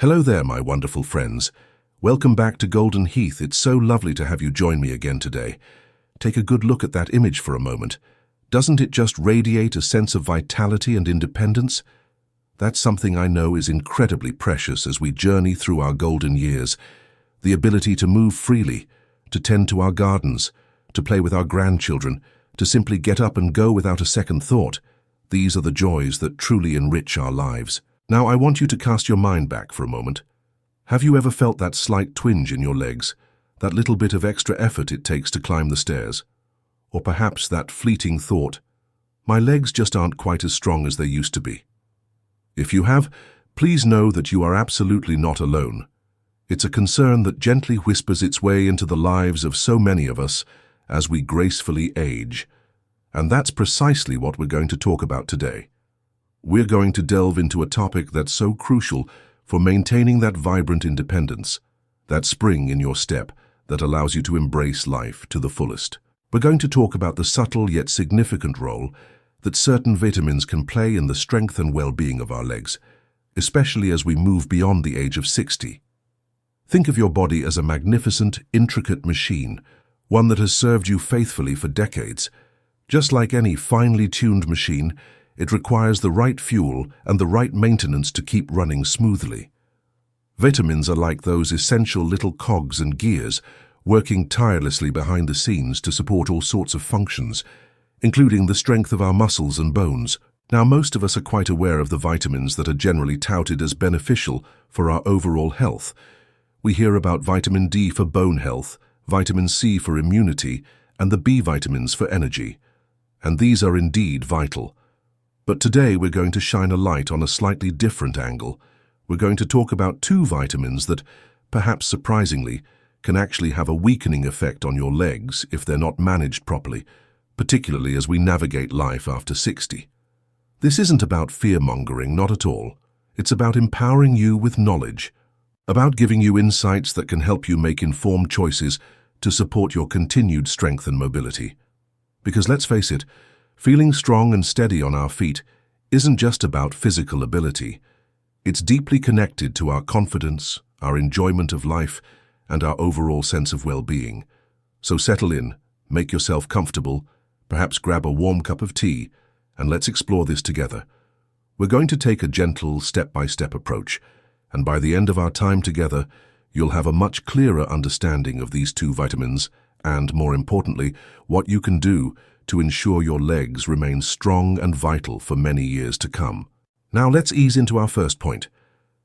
Hello there, my wonderful friends. Welcome back to Golden Heath. It's so lovely to have you join me again today. Take a good look at that image for a moment. Doesn't it just radiate a sense of vitality and independence? That's something I know is incredibly precious as we journey through our golden years. The ability to move freely, to tend to our gardens, to play with our grandchildren, to simply get up and go without a second thought. These are the joys that truly enrich our lives. Now I want you to cast your mind back for a moment. Have you ever felt that slight twinge in your legs, that little bit of extra effort it takes to climb the stairs? Or perhaps that fleeting thought, my legs just aren't quite as strong as they used to be. If you have, please know that you are absolutely not alone. It's a concern that gently whispers its way into the lives of so many of us as we gracefully age. And that's precisely what we're going to talk about today. We're going to delve into a topic that's so crucial for maintaining that vibrant independence, that spring in your step that allows you to embrace life to the fullest. We're going to talk about the subtle yet significant role that certain vitamins can play in the strength and well-being of our legs, especially as we move beyond the age of 60. Think of your body as a magnificent, intricate machine, one that has served you faithfully for decades. Just like any finely tuned machine, it requires the right fuel and the right maintenance to keep running smoothly. Vitamins are like those essential little cogs and gears, working tirelessly behind the scenes to support all sorts of functions, including the strength of our muscles and bones. Now, most of us are quite aware of the vitamins that are generally touted as beneficial for our overall health. We hear about vitamin D for bone health, vitamin C for immunity, and the B vitamins for energy. And these are indeed vital. But today we're going to shine a light on a slightly different angle. We're going to talk about two vitamins that, perhaps surprisingly, can actually have a weakening effect on your legs if they're not managed properly, particularly as we navigate life after 60. This isn't about fear-mongering, not at all. It's about empowering you with knowledge, about giving you insights that can help you make informed choices to support your continued strength and mobility. Because let's face it, feeling strong and steady on our feet isn't just about physical ability. It's deeply connected to our confidence, our enjoyment of life, and our overall sense of well-being. So settle in, make yourself comfortable, perhaps grab a warm cup of tea, and let's explore this together. We're going to take a gentle, step-by-step approach, and by the end of our time together, you'll have a much clearer understanding of these two vitamins and, more importantly, what you can do to ensure your legs remain strong and vital for many years to come. Now let's ease into our first point.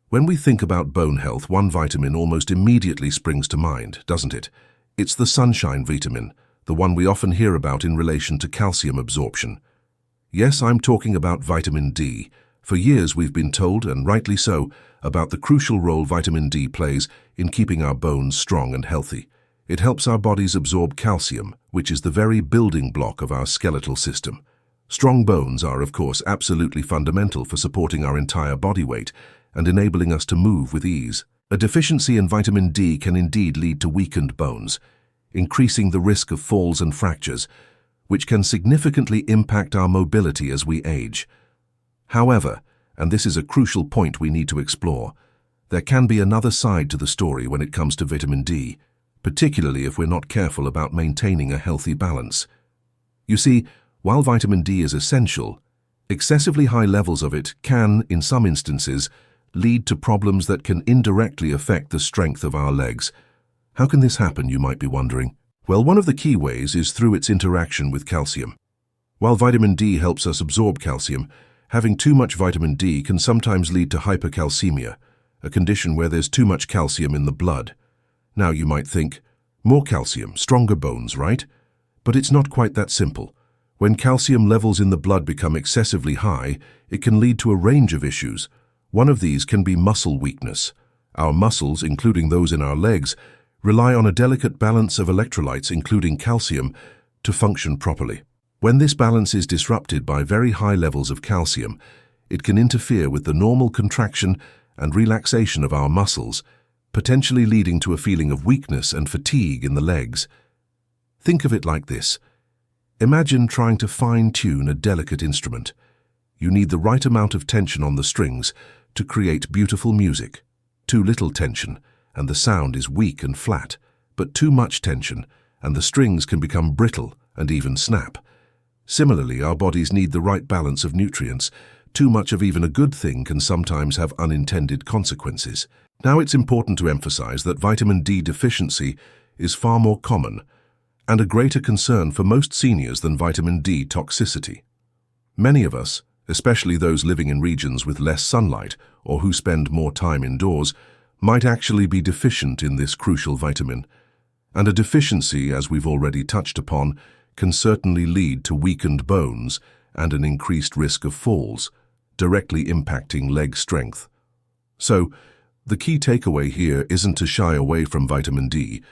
When we think about bone health, one vitamin almost immediately springs to mind, doesn't it? It's the sunshine vitamin, the one we often hear about in relation to calcium absorption. Yes, I'm talking about vitamin D. For years we've been told, and rightly so, about the crucial role vitamin D plays in keeping our bones strong and healthy. It helps our bodies absorb calcium, which is the very building block of our skeletal system. Strong bones are, of course, absolutely fundamental for supporting our entire body weight and enabling us to move with ease. A deficiency in vitamin D can indeed lead to weakened bones, increasing the risk of falls and fractures, which can significantly impact our mobility as we age. However, and this is a crucial point we need to explore, there can be another side to the story when it comes to vitamin D, particularly if we're not careful about maintaining a healthy balance. You see, while vitamin D is essential, excessively high levels of it can, in some instances, lead to problems that can indirectly affect the strength of our legs. How can this happen, you might be wondering? Well, one of the key ways is through its interaction with calcium. While vitamin D helps us absorb calcium, having too much vitamin D can sometimes lead to hypercalcemia, a condition where there's too much calcium in the blood. Now you might think, more calcium, stronger bones, right? But it's not quite that simple. When calcium levels in the blood become excessively high, it can lead to a range of issues. One of these can be muscle weakness. Our muscles, including those in our legs, rely on a delicate balance of electrolytes, including calcium, to function properly. When this balance is disrupted by very high levels of calcium, it can interfere with the normal contraction and relaxation of our muscles, potentially leading to a feeling of weakness and fatigue in the legs. Think of it like this. Imagine trying to fine-tune a delicate instrument. You need the right amount of tension on the strings to create beautiful music. Too little tension, and the sound is weak and flat, but too much tension, and the strings can become brittle and even snap. Similarly, our bodies need the right balance of nutrients. Too much of even a good thing can sometimes have unintended consequences. Now, it's important to emphasize that vitamin D deficiency is far more common and a greater concern for most seniors than vitamin D toxicity. Many of us, especially those living in regions with less sunlight or who spend more time indoors, might actually be deficient in this crucial vitamin. And a deficiency, as we've already touched upon, can certainly lead to weakened bones and an increased risk of falls, directly impacting leg strength. So, the key takeaway here isn't to shy away from vitamin D.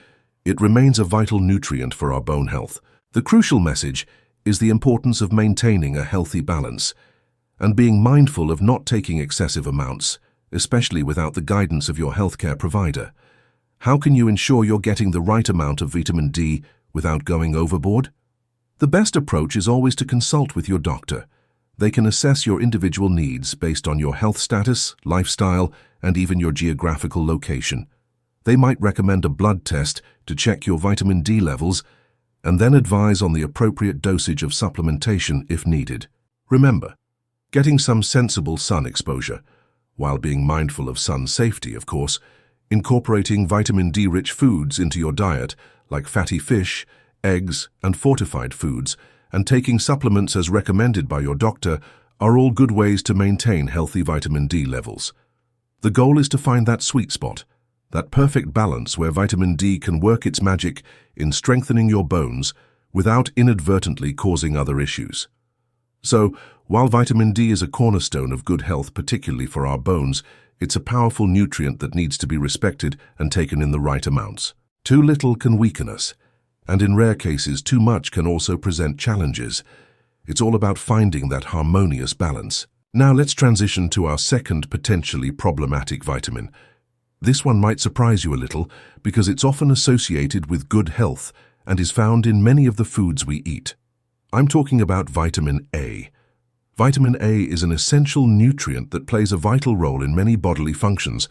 It remains a vital nutrient for our bone health. The crucial message is the importance of maintaining a healthy balance and being mindful of not taking excessive amounts, especially without the guidance of your healthcare provider. How can you ensure you're getting the right amount of vitamin D without going overboard? The best approach is always to consult with your doctor. They can assess your individual needs based on your health status, lifestyle, and even your geographical location. They might recommend a blood test to check your vitamin D levels and then advise on the appropriate dosage of supplementation if needed. Remember, getting some sensible sun exposure, while being mindful of sun safety, of course, incorporating vitamin D-rich foods into your diet, like fatty fish, eggs, and fortified foods, and taking supplements as recommended by your doctor are all good ways to maintain healthy vitamin D levels. The goal is to find that sweet spot, that perfect balance where vitamin D can work its magic in strengthening your bones without inadvertently causing other issues. So, while vitamin D is a cornerstone of good health, particularly for our bones, it's a powerful nutrient that needs to be respected and taken in the right amounts. Too little can weaken us, and in rare cases, too much can also present challenges. It's all about finding that harmonious balance. Now let's transition to our second potentially problematic vitamin. This one might surprise you a little because it's often associated with good health and is found in many of the foods we eat. I'm talking about vitamin A. Vitamin A is an essential nutrient that plays a vital role in many bodily functions,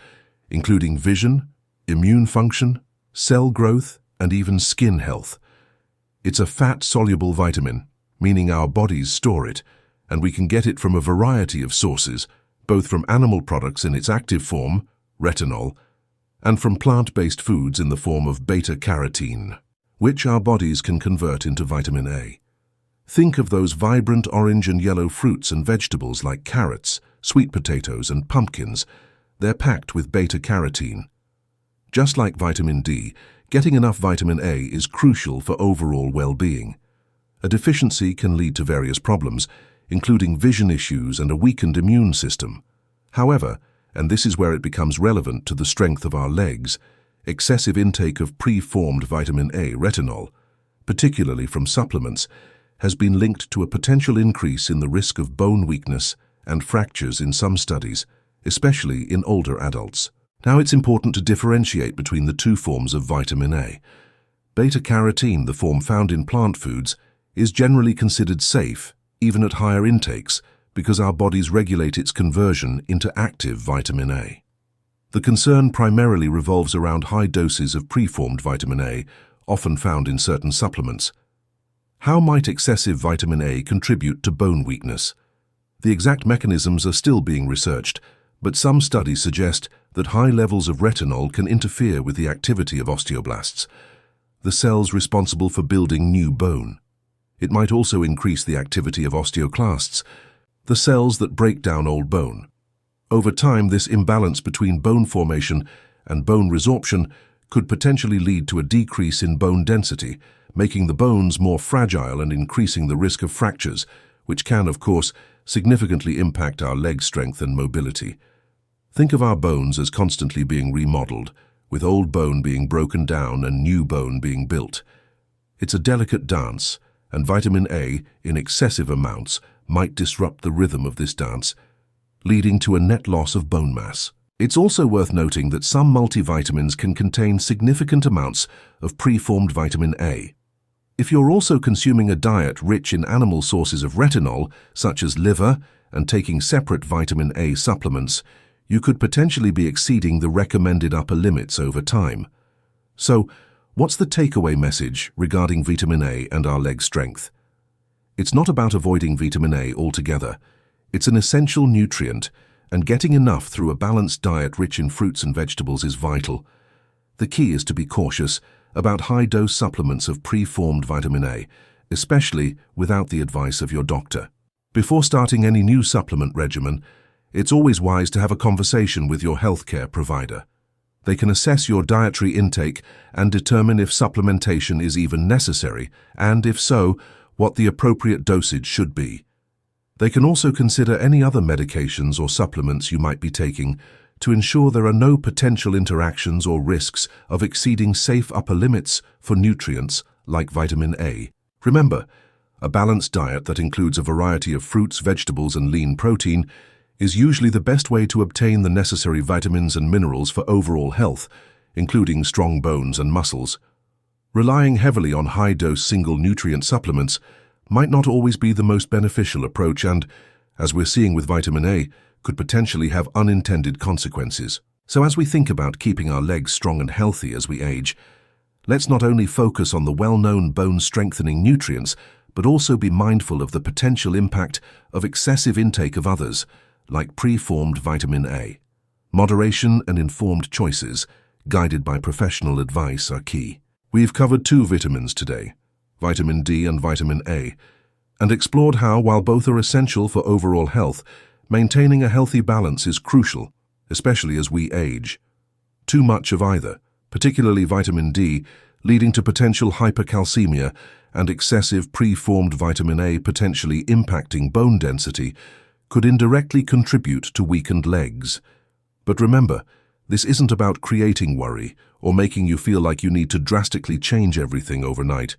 including vision, immune function, cell growth, and even skin health. It's a fat-soluble vitamin, meaning our bodies store it, and we can get it from a variety of sources, both from animal products in its active form, retinol, and from plant-based foods in the form of beta-carotene, which our bodies can convert into vitamin A. Think of those vibrant orange and yellow fruits and vegetables like carrots, sweet potatoes, and pumpkins. They're packed with beta-carotene. Just like vitamin D, getting enough vitamin A is crucial for overall well-being. A deficiency can lead to various problems, including vision issues and a weakened immune system. However, and this is where it becomes relevant to the strength of our legs, excessive intake of pre-formed vitamin A retinol, particularly from supplements, has been linked to a potential increase in the risk of bone weakness and fractures in some studies, especially in older adults. Now, it's important to differentiate between the two forms of vitamin A. Beta-carotene, the form found in plant foods, is generally considered safe, even at higher intakes, because our bodies regulate its conversion into active vitamin A. The concern primarily revolves around high doses of preformed vitamin A, often found in certain supplements. How might excessive vitamin A contribute to bone weakness? The exact mechanisms are still being researched, but some studies suggest that high levels of retinol can interfere with the activity of osteoblasts, the cells responsible for building new bone. It might also increase the activity of osteoclasts, the cells that break down old bone. Over time, this imbalance between bone formation and bone resorption could potentially lead to a decrease in bone density, making the bones more fragile and increasing the risk of fractures, which can, of course, significantly impact our leg strength and mobility. Think of our bones as constantly being remodeled, with old bone being broken down and new bone being built. It's a delicate dance, and vitamin A, in excessive amounts, might disrupt the rhythm of this dance, leading to a net loss of bone mass. It's also worth noting that some multivitamins can contain significant amounts of preformed vitamin A. If you're also consuming a diet rich in animal sources of retinol, such as liver, and taking separate vitamin A supplements, you could potentially be exceeding the recommended upper limits over time. So, what's the takeaway message regarding vitamin A and our leg strength? It's not about avoiding vitamin A altogether. It's an essential nutrient, and getting enough through a balanced diet rich in fruits and vegetables is vital. The key is to be cautious about high-dose supplements of pre-formed vitamin A, especially without the advice of your doctor. Before starting any new supplement regimen, it's always wise to have a conversation with your healthcare provider. They can assess your dietary intake and determine if supplementation is even necessary, and if so, what the appropriate dosage should be. They can also consider any other medications or supplements you might be taking to ensure there are no potential interactions or risks of exceeding safe upper limits for nutrients like vitamin A. Remember, a balanced diet that includes a variety of fruits, vegetables, and lean protein is usually the best way to obtain the necessary vitamins and minerals for overall health, including strong bones and muscles. Relying heavily on high-dose single nutrient supplements might not always be the most beneficial approach and, as we're seeing with vitamin A, could potentially have unintended consequences. So as we think about keeping our legs strong and healthy as we age, let's not only focus on the well-known bone-strengthening nutrients, but also be mindful of the potential impact of excessive intake of others, like pre-formed vitamin A. Moderation and informed choices, guided by professional advice, are key. We've covered 2 vitamins today, vitamin D and vitamin A, and explored how, while both are essential for overall health, maintaining a healthy balance is crucial, especially as we age. Too much of either, particularly vitamin D, leading to potential hypercalcemia, and excessive pre-formed vitamin A potentially impacting bone density, could indirectly contribute to weakened legs. But remember, this isn't about creating worry or making you feel like you need to drastically change everything overnight.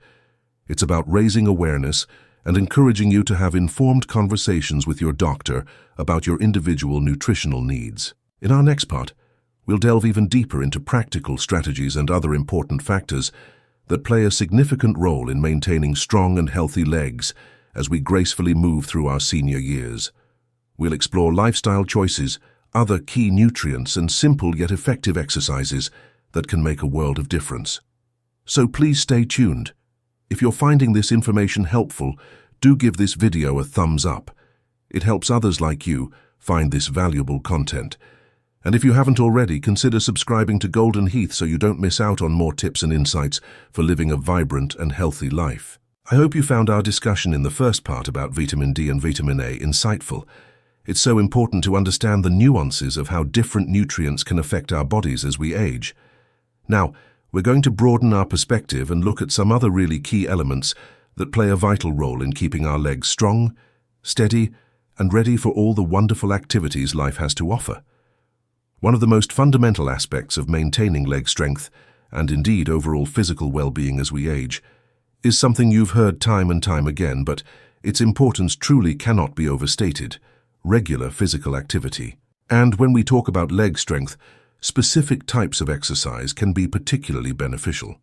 It's about raising awareness and encouraging you to have informed conversations with your doctor about your individual nutritional needs. In our next part, we'll delve even deeper into practical strategies and other important factors that play a significant role in maintaining strong and healthy legs as we gracefully move through our senior years. We'll explore lifestyle choices, other key nutrients, and simple yet effective exercises that can make a world of difference. So please stay tuned. If you're finding this information helpful, do give this video a thumbs up. It helps others like you find this valuable content. And if you haven't already, consider subscribing to Golden Heath so you don't miss out on more tips and insights for living a vibrant and healthy life. I hope you found our discussion in the first part about vitamin D and vitamin A insightful. It's so important to understand the nuances of how different nutrients can affect our bodies as we age. Now, we're going to broaden our perspective and look at some other really key elements that play a vital role in keeping our legs strong, steady, and ready for all the wonderful activities life has to offer. One of the most fundamental aspects of maintaining leg strength, and indeed overall physical well-being as we age, is something you've heard time and time again, but its importance truly cannot be overstated: regular physical activity. And when we talk about leg strength, specific types of exercise can be particularly beneficial.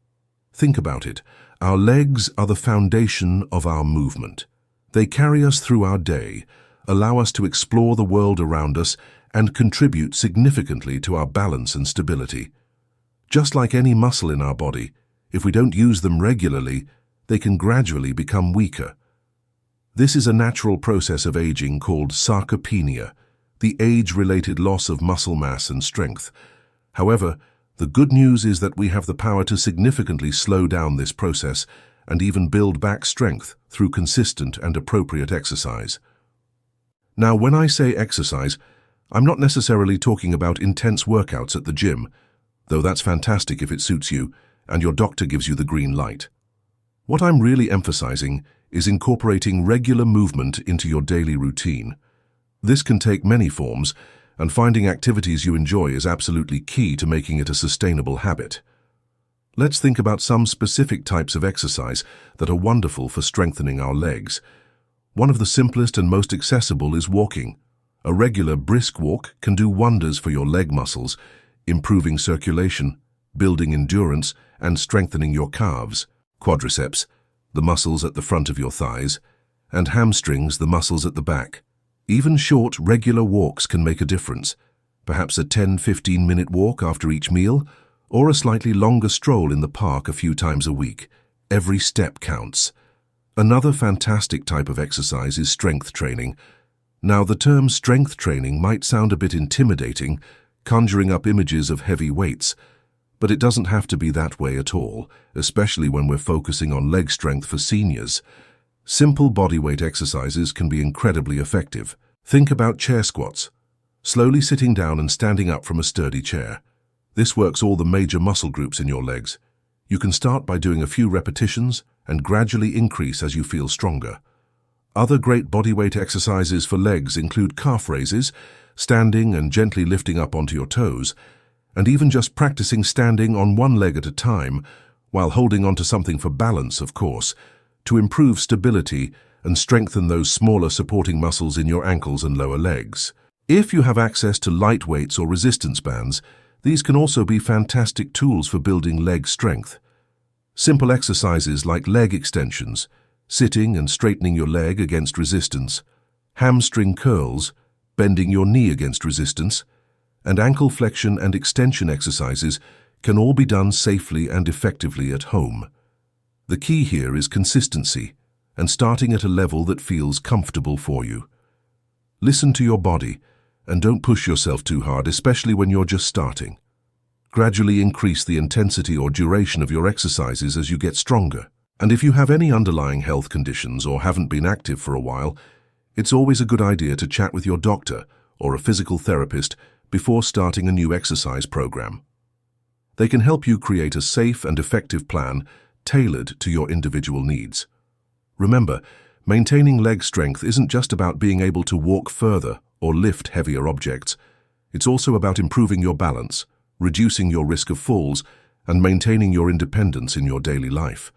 Think about it. Our legs are the foundation of our movement. They carry us through our day, allow us to explore the world around us, and contribute significantly to our balance and stability. Just like any muscle in our body, if we don't use them regularly, they can gradually become weaker. This is a natural process of aging called sarcopenia, the age-related loss of muscle mass and strength. However, the good news is that we have the power to significantly slow down this process and even build back strength through consistent and appropriate exercise. Now, when I say exercise, I'm not necessarily talking about intense workouts at the gym, though that's fantastic if it suits you and your doctor gives you the green light. What I'm really emphasizing is incorporating regular movement into your daily routine. This can take many forms, and finding activities you enjoy is absolutely key to making it a sustainable habit. Let's think about some specific types of exercise that are wonderful for strengthening our legs. One of the simplest and most accessible is walking. A regular brisk walk can do wonders for your leg muscles, improving circulation, building endurance, and strengthening your calves, quadriceps, the muscles at the front of your thighs, and hamstrings, the muscles at the back. Even short, regular walks can make a difference. perhaps a 10–15 minute walk after each meal, or a slightly longer stroll in the park a few times a week. Every step counts. Another fantastic type of exercise is strength training. Now, the term strength training might sound a bit intimidating, conjuring up images of heavy weights, but it doesn't have to be that way at all, especially when we're focusing on leg strength for seniors. Simple bodyweight exercises can be incredibly effective. Think about chair squats, slowly sitting down and standing up from a sturdy chair. This works all the major muscle groups in your legs. You can start by doing a few repetitions and gradually increase as you feel stronger. Other great bodyweight exercises for legs include calf raises, standing and gently lifting up onto your toes, and even just practicing standing on one leg at a time, while holding onto something for balance, of course, to improve stability and strengthen those smaller supporting muscles in your ankles and lower legs. If you have access to light weights or resistance bands, these can also be fantastic tools for building leg strength. Simple exercises like leg extensions, sitting and straightening your leg against resistance, hamstring curls, bending your knee against resistance, and ankle flexion and extension exercises can all be done safely and effectively at home. The key here is consistency and starting at a level that feels comfortable for you. Listen to your body and don't push yourself too hard, especially when you're just starting. Gradually increase the intensity or duration of your exercises as you get stronger. And if you have any underlying health conditions or haven't been active for a while, it's always a good idea to chat with your doctor or a physical therapist before starting a new exercise program. They can help you create a safe and effective plan tailored to your individual needs. Remember, maintaining leg strength isn't just about being able to walk further or lift heavier objects. It's also about improving your balance, reducing your risk of falls, and maintaining your independence in your daily life.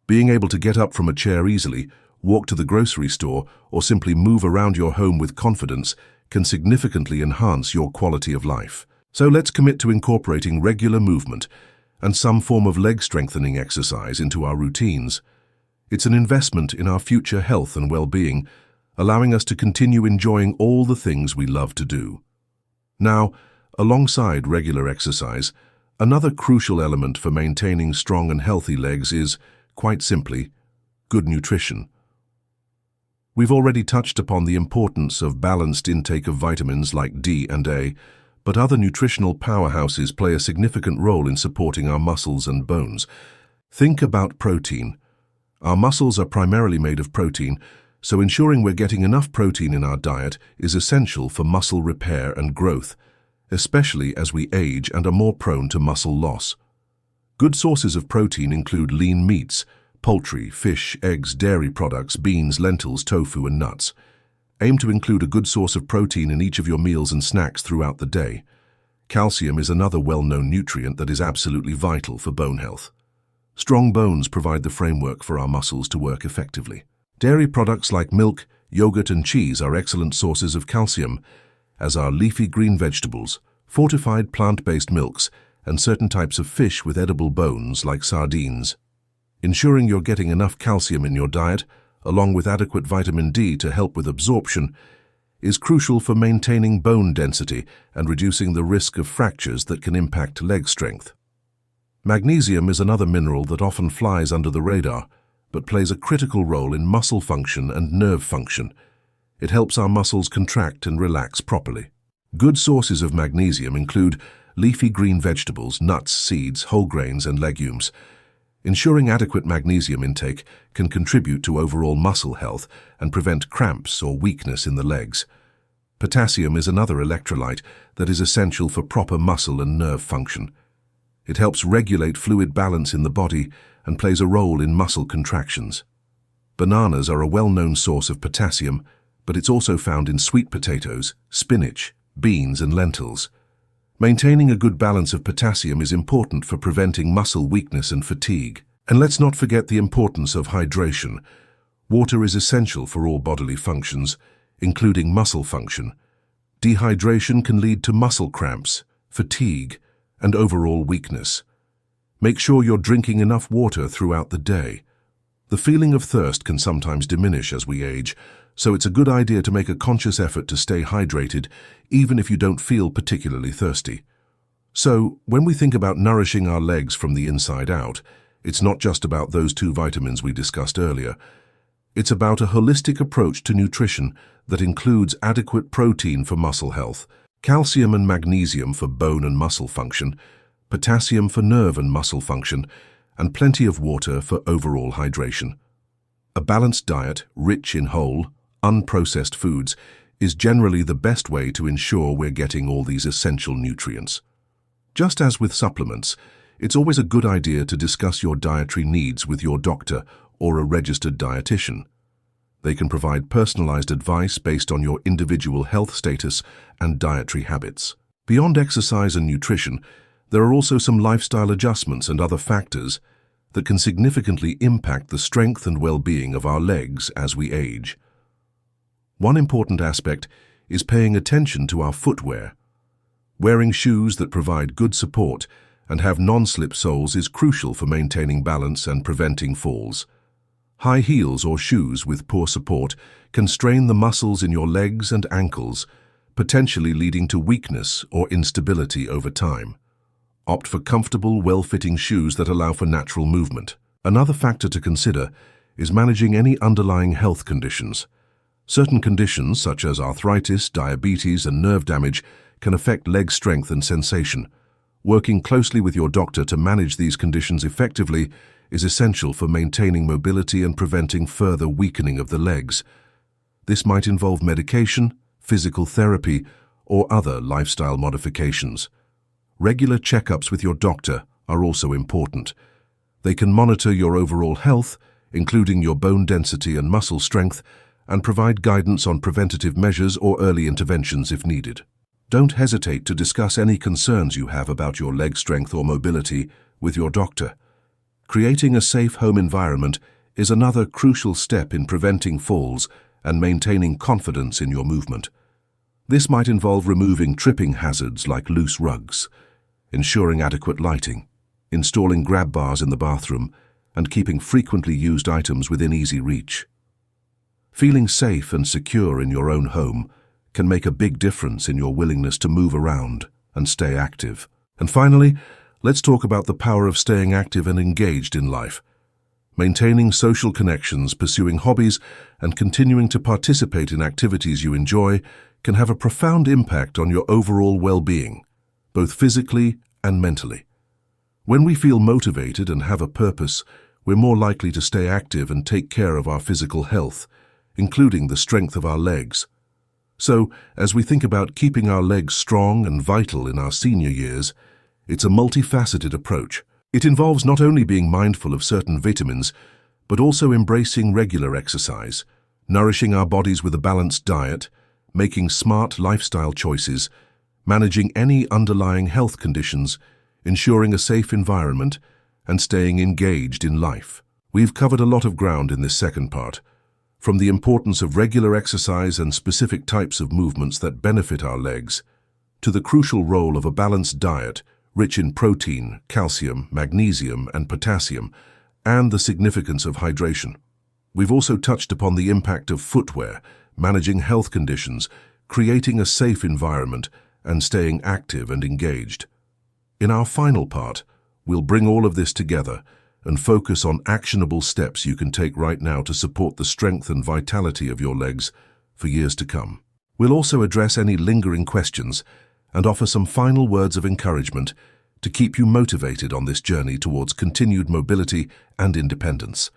Being able to get up from a chair easily, walk to the grocery store, or simply move around your home with confidence can significantly enhance your quality of life. So let's commit to incorporating regular movement and some form of leg strengthening exercise into our routines. It's an investment in our future health and well-being, allowing us to continue enjoying all the things we love to do. Now, alongside regular exercise, another crucial element for maintaining strong and healthy legs is, quite simply, good nutrition. We've already touched upon the importance of balanced intake of vitamins like D and A, but other nutritional powerhouses play a significant role in supporting our muscles and bones. Think about protein. Our muscles are primarily made of protein, so ensuring we're getting enough protein in our diet is essential for muscle repair and growth, especially as we age and are more prone to muscle loss. Good sources of protein include lean meats, poultry, fish, eggs, dairy products, beans, lentils, tofu, and nuts. Aim to include a good source of protein in each of your meals and snacks throughout the day. Calcium is another well-known nutrient that is absolutely vital for bone health. Strong bones provide the framework for our muscles to work effectively. Dairy products like milk, yogurt, and cheese are excellent sources of calcium, as are leafy green vegetables, fortified plant-based milks, and certain types of fish with edible bones like sardines. Ensuring you're getting enough calcium in your diet, along with adequate vitamin D to help with absorption, is crucial for maintaining bone density and reducing the risk of fractures that can impact leg strength. Magnesium is another mineral that often flies under the radar, but plays a critical role in muscle function and nerve function. It helps our muscles contract and relax properly. Good sources of magnesium include leafy green vegetables, nuts, seeds, whole grains, and legumes. Ensuring adequate magnesium intake can contribute to overall muscle health and prevent cramps or weakness in the legs. Potassium is another electrolyte that is essential for proper muscle and nerve function. It helps regulate fluid balance in the body and plays a role in muscle contractions. Bananas are a well-known source of potassium, but it's also found in sweet potatoes, spinach, beans, and lentils. Maintaining a good balance of potassium is important for preventing muscle weakness and fatigue. And let's not forget the importance of hydration. Water is essential for all bodily functions, including muscle function. Dehydration can lead to muscle cramps, fatigue, and overall weakness. Make sure you're drinking enough water throughout the day. The feeling of thirst can sometimes diminish as we age, So it's a good idea to make a conscious effort to stay hydrated, even if you don't feel particularly thirsty. So, when we think about nourishing our legs from the inside out, it's not just about those 2 vitamins we discussed earlier. It's about a holistic approach to nutrition that includes adequate protein for muscle health, calcium and magnesium for bone and muscle function, potassium for nerve and muscle function, and plenty of water for overall hydration. A balanced diet, rich in whole, unprocessed foods, is generally the best way to ensure we're getting all these essential nutrients. Just as with supplements, it's always a good idea to discuss your dietary needs with your doctor or a registered dietitian. They can provide personalized advice based on your individual health status and dietary habits. Beyond exercise and nutrition, there are also some lifestyle adjustments and other factors that can significantly impact the strength and well-being of our legs as we age. One important aspect is paying attention to our footwear. Wearing shoes that provide good support and have non-slip soles is crucial for maintaining balance and preventing falls. High heels or shoes with poor support can strain the muscles in your legs and ankles, potentially leading to weakness or instability over time. Opt for comfortable, well-fitting shoes that allow for natural movement. Another factor to consider is managing any underlying health conditions. Certain conditions, such as arthritis, diabetes, and nerve damage, can affect leg strength and sensation. Working closely with your doctor to manage these conditions effectively is essential for maintaining mobility and preventing further weakening of the legs. This might involve medication, physical therapy, or other lifestyle modifications. Regular checkups with your doctor are also important. They can monitor your overall health, including your bone density and muscle strength, and provide guidance on preventative measures or early interventions if needed. Don't hesitate to discuss any concerns you have about your leg strength or mobility with your doctor. Creating a safe home environment is another crucial step in preventing falls and maintaining confidence in your movement. This might involve removing tripping hazards like loose rugs, ensuring adequate lighting, installing grab bars in the bathroom, and keeping frequently used items within easy reach. Feeling safe and secure in your own home can make a big difference in your willingness to move around and stay active. And finally, let's talk about the power of staying active and engaged in life. Maintaining social connections, pursuing hobbies, and continuing to participate in activities you enjoy can have a profound impact on your overall well-being, both physically and mentally. When we feel motivated and have a purpose, we're more likely to stay active and take care of our physical health, including the strength of our legs. So, as we think about keeping our legs strong and vital in our senior years, it's a multifaceted approach. It involves not only being mindful of certain vitamins, but also embracing regular exercise, nourishing our bodies with a balanced diet, making smart lifestyle choices, managing any underlying health conditions, ensuring a safe environment, and staying engaged in life. We've covered a lot of ground in this second part, from the importance of regular exercise and specific types of movements that benefit our legs, to the crucial role of a balanced diet rich in protein, calcium, magnesium, and potassium, and the significance of hydration. We've also touched upon the impact of footwear, managing health conditions, creating a safe environment, and staying active and engaged. In our final part, we'll bring all of this together and focus on actionable steps you can take right now to support the strength and vitality of your legs for years to come. We'll also address any lingering questions and offer some final words of encouragement to keep you motivated on this journey towards continued mobility and independence.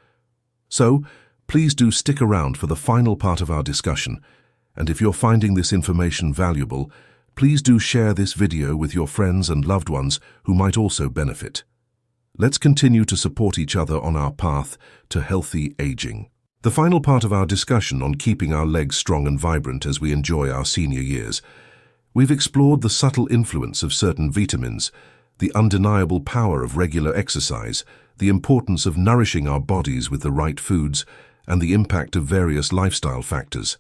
So, please do stick around for the final part of our discussion, and if you're finding this information valuable, please do share this video with your friends and loved ones who might also benefit. Let's continue to support each other on our path to healthy aging. The final part of our discussion on keeping our legs strong and vibrant as we enjoy our senior years. We've explored the subtle influence of certain vitamins, the undeniable power of regular exercise, the importance of nourishing our bodies with the right foods, and the impact of various lifestyle factors.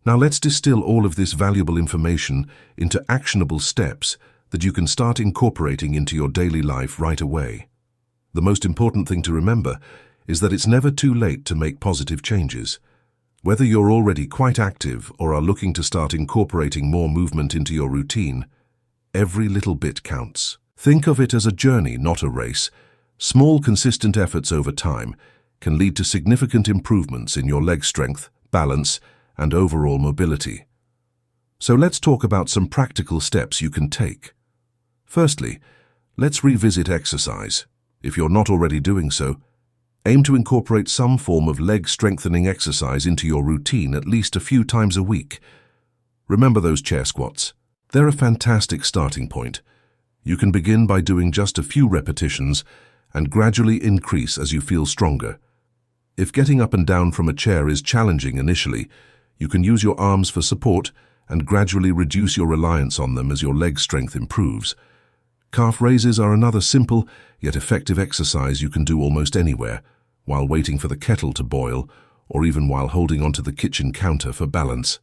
Now let's distill all of this valuable information into actionable steps that you can start incorporating into your daily life right away. The most important thing to remember is that it's never too late to make positive changes. Whether you're already quite active or are looking to start incorporating more movement into your routine, every little bit counts. Think of it as a journey, not a race. Small, consistent efforts over time can lead to significant improvements in your leg strength, balance, and overall mobility. So let's talk about some practical steps you can take. Firstly, let's revisit exercise. If you're not already doing so, aim to incorporate some form of leg strengthening exercise into your routine at least a few times a week. Remember those chair squats? They're a fantastic starting point. You can begin by doing just a few repetitions and gradually increase as you feel stronger. If getting up and down from a chair is challenging initially, you can use your arms for support and gradually reduce your reliance on them as your leg strength improves. Calf raises are another simple yet effective exercise you can do almost anywhere, while waiting for the kettle to boil or even while holding onto the kitchen counter for balance.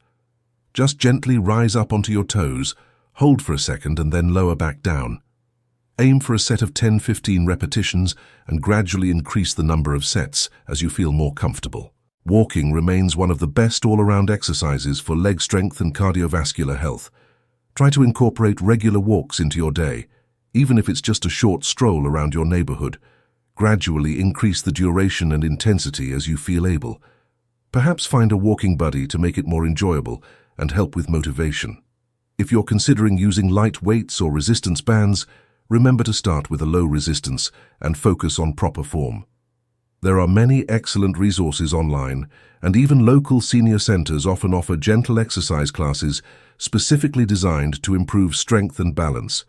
Just gently rise up onto your toes, hold for a second and then lower back down. Aim for a set of 10-15 repetitions and gradually increase the number of sets as you feel more comfortable. Walking remains one of the best all-around exercises for leg strength and cardiovascular health. Try to incorporate regular walks into your day, even if it's just a short stroll around your neighborhood. Gradually increase the duration and intensity as you feel able. Perhaps find a walking buddy to make it more enjoyable and help with motivation. If you're considering using light weights or resistance bands, remember to start with a low resistance and focus on proper form. There are many excellent resources online, and even local senior centers often offer gentle exercise classes specifically designed to improve strength and balance.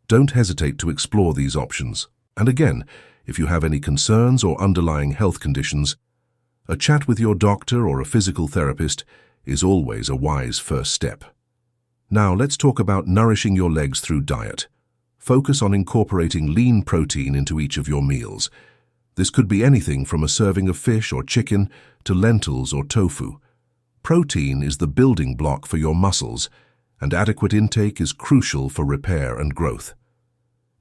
Don't hesitate to explore these options. And again, if you have any concerns or underlying health conditions, a chat with your doctor or a physical therapist is always a wise first step. Now let's talk about nourishing your legs through diet. Focus on incorporating lean protein into each of your meals. This could be anything from a serving of fish or chicken to lentils or tofu. Protein is the building block for your muscles, and adequate intake is crucial for repair and growth.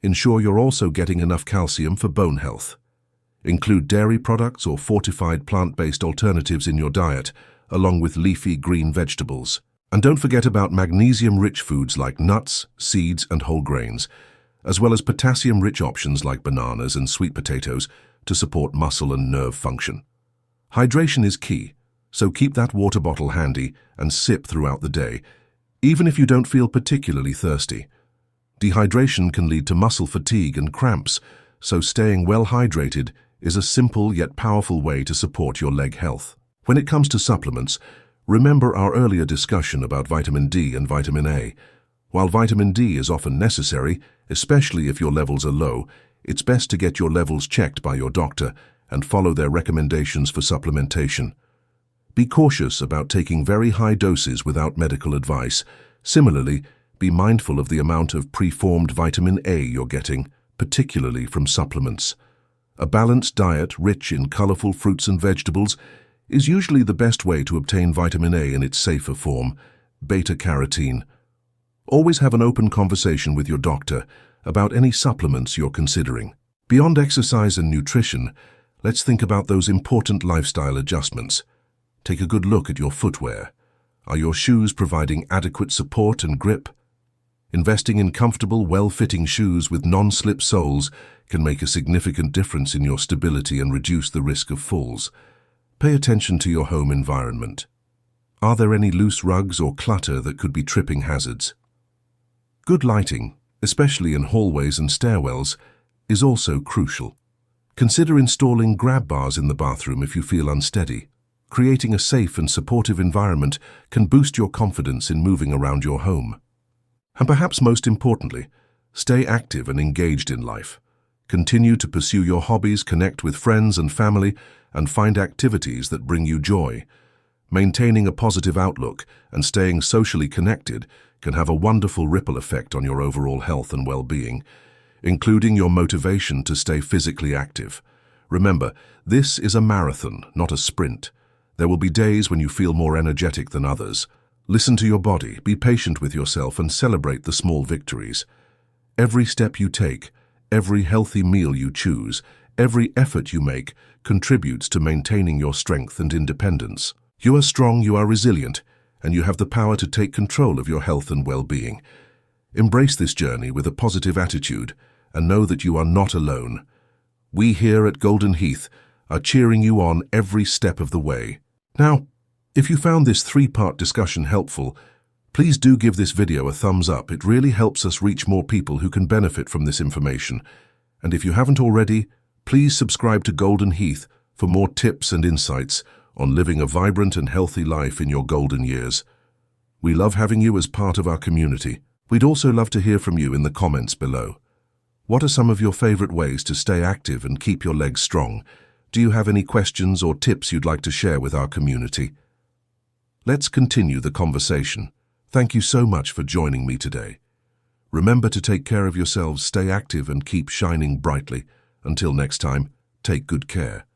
Ensure you're also getting enough calcium for bone health. Include dairy products or fortified plant-based alternatives in your diet, along with leafy green vegetables. And don't forget about magnesium-rich foods like nuts, seeds, and whole grains, as well as potassium-rich options like bananas and sweet potatoes to support muscle and nerve function. Hydration is key, so keep that water bottle handy and sip throughout the day, even if you don't feel particularly thirsty. Dehydration can lead to muscle fatigue and cramps, so staying well hydrated is a simple yet powerful way to support your leg health. When it comes to supplements, remember our earlier discussion about vitamin D and vitamin A. While vitamin D is often necessary, especially if your levels are low, it's best to get your levels checked by your doctor and follow their recommendations for supplementation. Be cautious about taking very high doses without medical advice. Similarly, be mindful of the amount of preformed vitamin A you're getting, particularly from supplements. A balanced diet rich in colorful fruits and vegetables is usually the best way to obtain vitamin A in its safer form, beta-carotene. Always have an open conversation with your doctor about any supplements you're considering. Beyond exercise and nutrition, let's think about those important lifestyle adjustments. Take a good look at your footwear. Are your shoes providing adequate support and grip? Investing in comfortable, well-fitting shoes with non-slip soles can make a significant difference in your stability and reduce the risk of falls. Pay attention to your home environment. Are there any loose rugs or clutter that could be tripping hazards? Good lighting, especially in hallways and stairwells, is also crucial. Consider installing grab bars in the bathroom if you feel unsteady. Creating a safe and supportive environment can boost your confidence in moving around your home. And perhaps most importantly, stay active and engaged in life. Continue to pursue your hobbies, connect with friends and family, and find activities that bring you joy. Maintaining a positive outlook and staying socially connected can have a wonderful ripple effect on your overall health and well-being, including your motivation to stay physically active. Remember, this is a marathon, not a sprint. There will be days when you feel more energetic than others. Listen to your body, be patient with yourself, and celebrate the small victories. Every step you take, every healthy meal you choose, every effort you make contributes to maintaining your strength and independence. You are strong, you are resilient, and you have the power to take control of your health and well-being. Embrace this journey with a positive attitude and know that you are not alone. We here at Golden Heath are cheering you on every step of the way. Now, if you found this 3-part discussion helpful, please do give this video a thumbs up. It really helps us reach more people who can benefit from this information. And if you haven't already, please subscribe to Golden Heath for more tips and insights on living a vibrant and healthy life in your golden years. We love having you as part of our community. We'd also love to hear from you in the comments below. What are some of your favorite ways to stay active and keep your legs strong? Do you have any questions or tips you'd like to share with our community? Let's continue the conversation. Thank you so much for joining me today. Remember to take care of yourselves, stay active, and keep shining brightly. Until next time, take good care.